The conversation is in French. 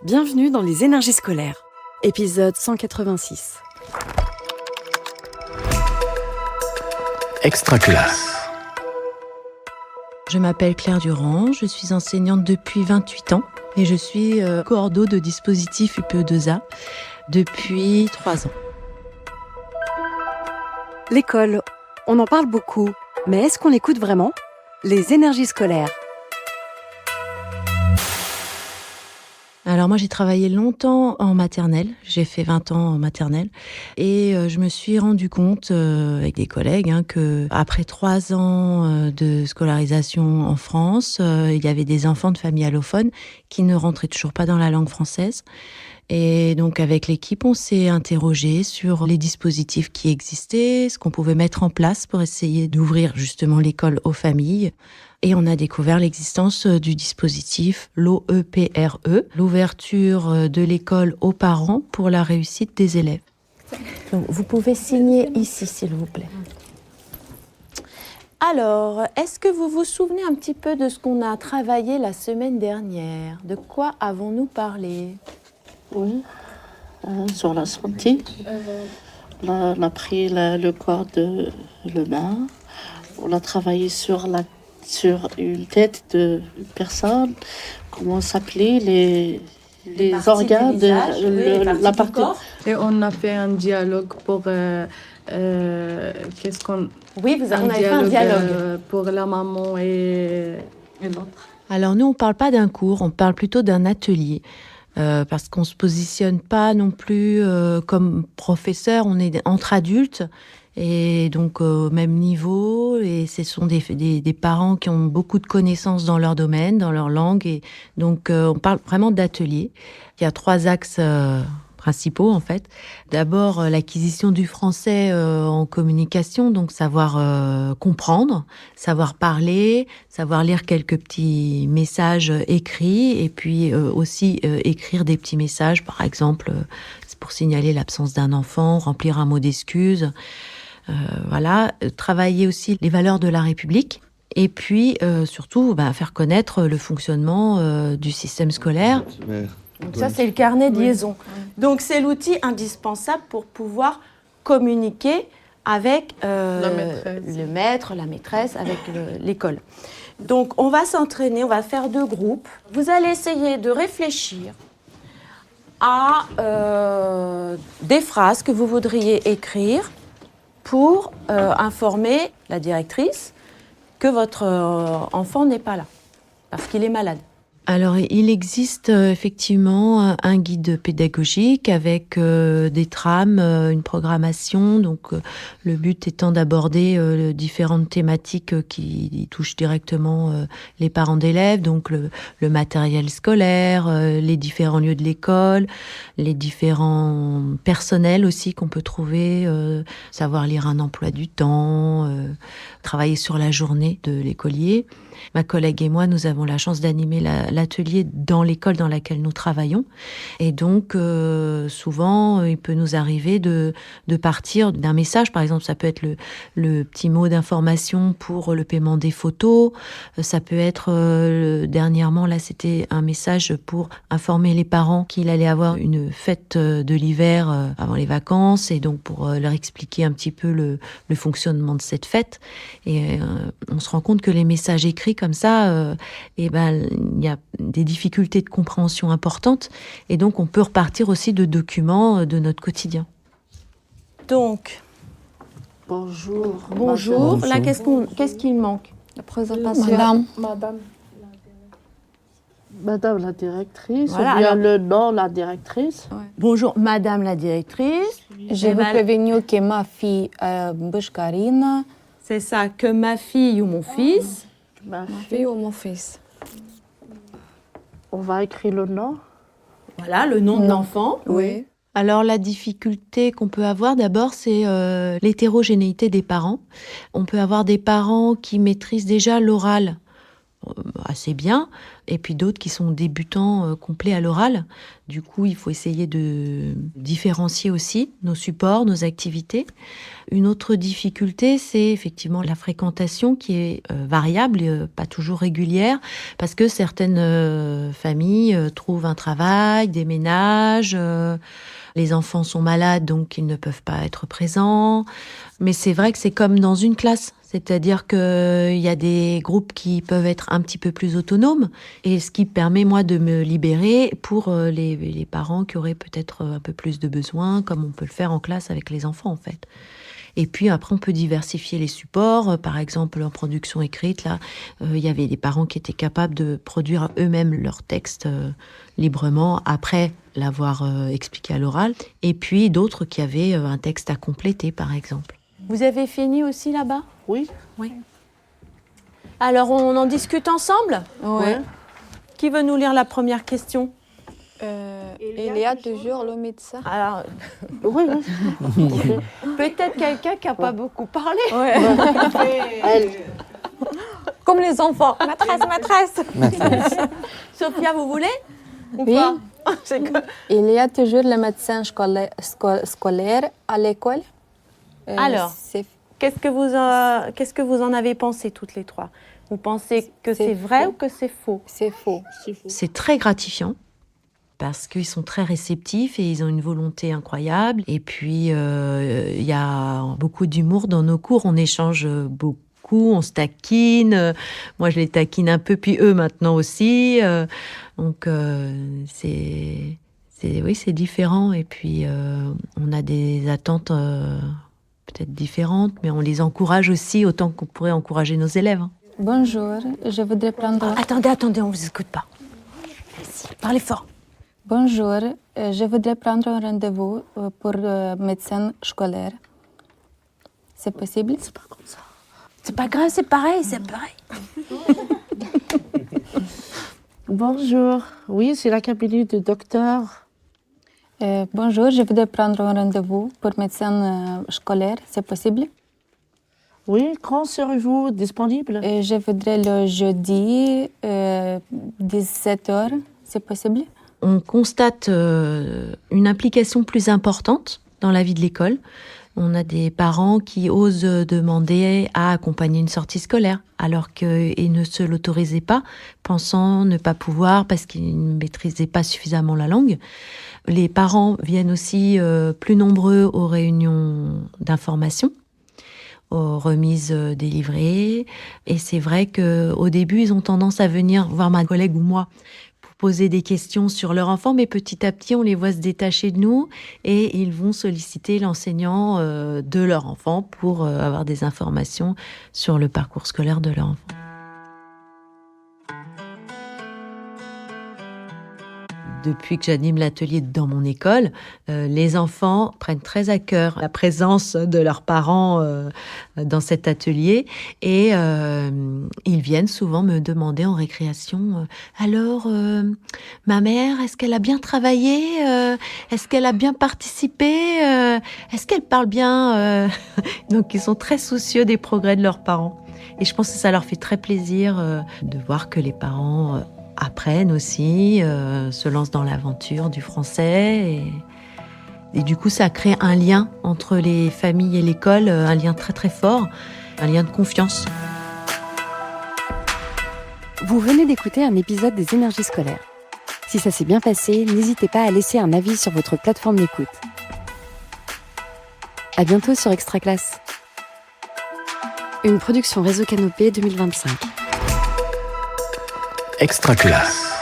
Bienvenue dans les énergies scolaires, épisode 186. Extraclasse. Je m'appelle Claire Durand, je suis enseignante depuis 28 ans et je suis coordo de dispositif UPE2A depuis 3 ans. L'école, on en parle beaucoup, mais est-ce qu'on l'écoute vraiment ? Les énergies scolaires. Alors moi j'ai travaillé longtemps en maternelle, j'ai fait 20 ans en maternelle et je me suis rendu compte avec des collègues que après 3 ans de scolarisation en France, il y avait des enfants de familles allophones qui ne rentraient toujours pas dans la langue française. Et donc avec l'équipe, on s'est interrogé sur les dispositifs qui existaient, ce qu'on pouvait mettre en place pour essayer d'ouvrir justement l'école aux familles. Et on a découvert l'existence du dispositif l'OEPRE, l'ouverture de l'école aux parents pour la réussite des élèves. Donc, vous pouvez signer ici, s'il vous plaît. Alors, est-ce que vous vous souvenez un petit peu de ce qu'on a travaillé la semaine dernière ? De quoi avons-nous parlé ? Oui, sur la santé. On a pris le corps de l'humain. On a travaillé sur une tête de personne. Comment s'appelait les organes de la partie. Et on a fait un dialogue pour qu'est-ce qu'on. Oui, on a fait un dialogue pour la maman et l'autre. Alors nous, on ne parle pas d'un cours, on parle plutôt d'un atelier. Parce qu'on ne se positionne pas non plus comme professeur, on est entre adultes et donc au même niveau, et ce sont des parents qui ont beaucoup de connaissances dans leur domaine, dans leur langue, et donc on parle vraiment d'atelier. Il y a 3 axes principaux en fait. D'abord l'acquisition du français en communication, donc savoir comprendre, savoir parler, savoir lire quelques petits messages écrits, et puis aussi écrire des petits messages, par exemple pour signaler l'absence d'un enfant, remplir un mot d'excuse. Voilà, travailler aussi les valeurs de la République. Et puis, surtout, faire connaître le fonctionnement du système scolaire. Donc ça, c'est le carnet de liaison. Donc, c'est l'outil indispensable pour pouvoir communiquer avec le maître, la maîtresse, avec l'école. Donc, on va s'entraîner, on va faire 2 groupes. Vous allez essayer de réfléchir à des phrases que vous voudriez écrire pour informer la directrice que votre enfant n'est pas là, parce qu'il est malade. Alors, il existe effectivement un guide pédagogique avec des trames, une programmation. Donc, le but étant d'aborder différentes thématiques qui touchent directement les parents d'élèves. Donc, le matériel scolaire, les différents lieux de l'école, les différents personnels aussi qu'on peut trouver, savoir lire un emploi du temps, travailler sur la journée de l'écolier. Ma collègue et moi, nous avons la chance d'animer l'atelier dans l'école dans laquelle nous travaillons. Et donc, souvent, il peut nous arriver de partir d'un message. Par exemple, ça peut être le petit mot d'information pour le paiement des photos. Ça peut être, dernièrement, là, c'était un message pour informer les parents qu'il allait avoir une fête de l'hiver avant les vacances. Et donc, pour leur expliquer un petit peu le fonctionnement de cette fête. Et on se rend compte que les messages écrits comme ça, il y a des difficultés de compréhension importantes, et donc on peut repartir aussi de documents de notre quotidien. Donc, bonjour. Là, qu'est-ce qu'il manque ? La présentation. Madame la directrice, voilà, ou bien le nom la directrice. Ouais. Bonjour, Madame la directrice. Je vous préviens que ma fille Bouchkarine. C'est ça, que ma fille ou mon fils. Ma fille ou mon fils. On va écrire le nom. Voilà, le nom de l'enfant. Oui. Alors, la difficulté qu'on peut avoir d'abord, c'est l'hétérogénéité des parents. On peut avoir des parents qui maîtrisent déjà l'oral assez bien, et puis d'autres qui sont débutants complets à l'oral. Du coup, il faut essayer de différencier aussi nos supports, nos activités. Une autre difficulté, c'est effectivement la fréquentation qui est variable, pas toujours régulière, parce que certaines familles trouvent un travail, déménagent, les enfants sont malades, donc ils ne peuvent pas être présents. Mais c'est vrai que c'est comme dans une classe. C'est-à-dire qu'il y a des groupes qui peuvent être un petit peu plus autonomes, et ce qui permet, moi, de me libérer pour les parents qui auraient peut-être un peu plus de besoins, comme on peut le faire en classe avec les enfants, en fait. Et puis après, on peut diversifier les supports. Par exemple, en production écrite, là, il y avait des parents qui étaient capables de produire eux-mêmes leur texte librement après l'avoir expliqué à l'oral. Et puis d'autres qui avaient un texte à compléter, par exemple. Vous avez fini aussi là-bas ? Oui. Alors, on en discute ensemble ? Oui. Qui veut nous lire la première question ? Il y a toujours le médecin. Alors, Oui. peut-être quelqu'un qui n'a pas beaucoup parlé. Comme les enfants. Maîtresse. Sophia, vous voulez ? Ou Oui. pas ? C'est que- Il y a toujours le médecin scolaire à l'école. Alors. C'est Qu'est-ce que vous en avez pensé toutes les trois ? Vous pensez que c'est vrai faux. ou que c'est faux ? faux. C'est très gratifiant parce qu'ils sont très réceptifs et ils ont une volonté incroyable. Et puis, il y a beaucoup d'humour dans nos cours. On échange beaucoup, on se taquine. Moi, je les taquine un peu, puis eux maintenant aussi. Donc, c'est différent. Et puis, on a des attentes peut-être différentes, mais on les encourage aussi autant qu'on pourrait encourager nos élèves. Bonjour, je voudrais prendre... Attendez, on ne vous écoute pas. Allez-y, parlez fort. Bonjour, je voudrais prendre un rendez-vous pour médecin scolaire. C'est possible? C'est pas comme ça. C'est pas grave, c'est pareil. Bonjour. Oui, c'est la cabinet du docteur. Bonjour, je voudrais prendre un rendez-vous pour médecin scolaire. C'est possible? Oui, quand serez-vous disponible? Je voudrais le jeudi 17h. C'est possible? On constate une implication plus importante dans la vie de l'école. On a des parents qui osent demander à accompagner une sortie scolaire, alors qu'ils ne se l'autorisaient pas, pensant ne pas pouvoir parce qu'ils ne maîtrisaient pas suffisamment la langue. Les parents viennent aussi plus nombreux aux réunions d'information, aux remises des livrets. Et c'est vrai qu'au début, ils ont tendance à venir voir ma collègue ou moi pour poser des questions sur leur enfant, mais petit à petit, on les voit se détacher de nous et ils vont solliciter l'enseignant de leur enfant pour avoir des informations sur le parcours scolaire de leur enfant. Depuis que j'anime l'atelier dans mon école, les enfants prennent très à cœur la présence de leurs parents dans cet atelier et ils viennent souvent me demander en récréation alors, ma mère, est-ce qu'elle a bien travaillé est-ce qu'elle a bien participé est-ce qu'elle parle bien Donc, ils sont très soucieux des progrès de leurs parents. Et je pense que ça leur fait très plaisir de voir que les parents apprennent aussi, se lancent dans l'aventure du français. Et du coup, ça crée un lien entre les familles et l'école, un lien très très fort, un lien de confiance. Vous venez d'écouter un épisode des Énergies scolaires. Si ça s'est bien passé, n'hésitez pas à laisser un avis sur votre plateforme d'écoute. À bientôt sur Extra Classe. Une production Réseau Canopé 2025. Extra Classe.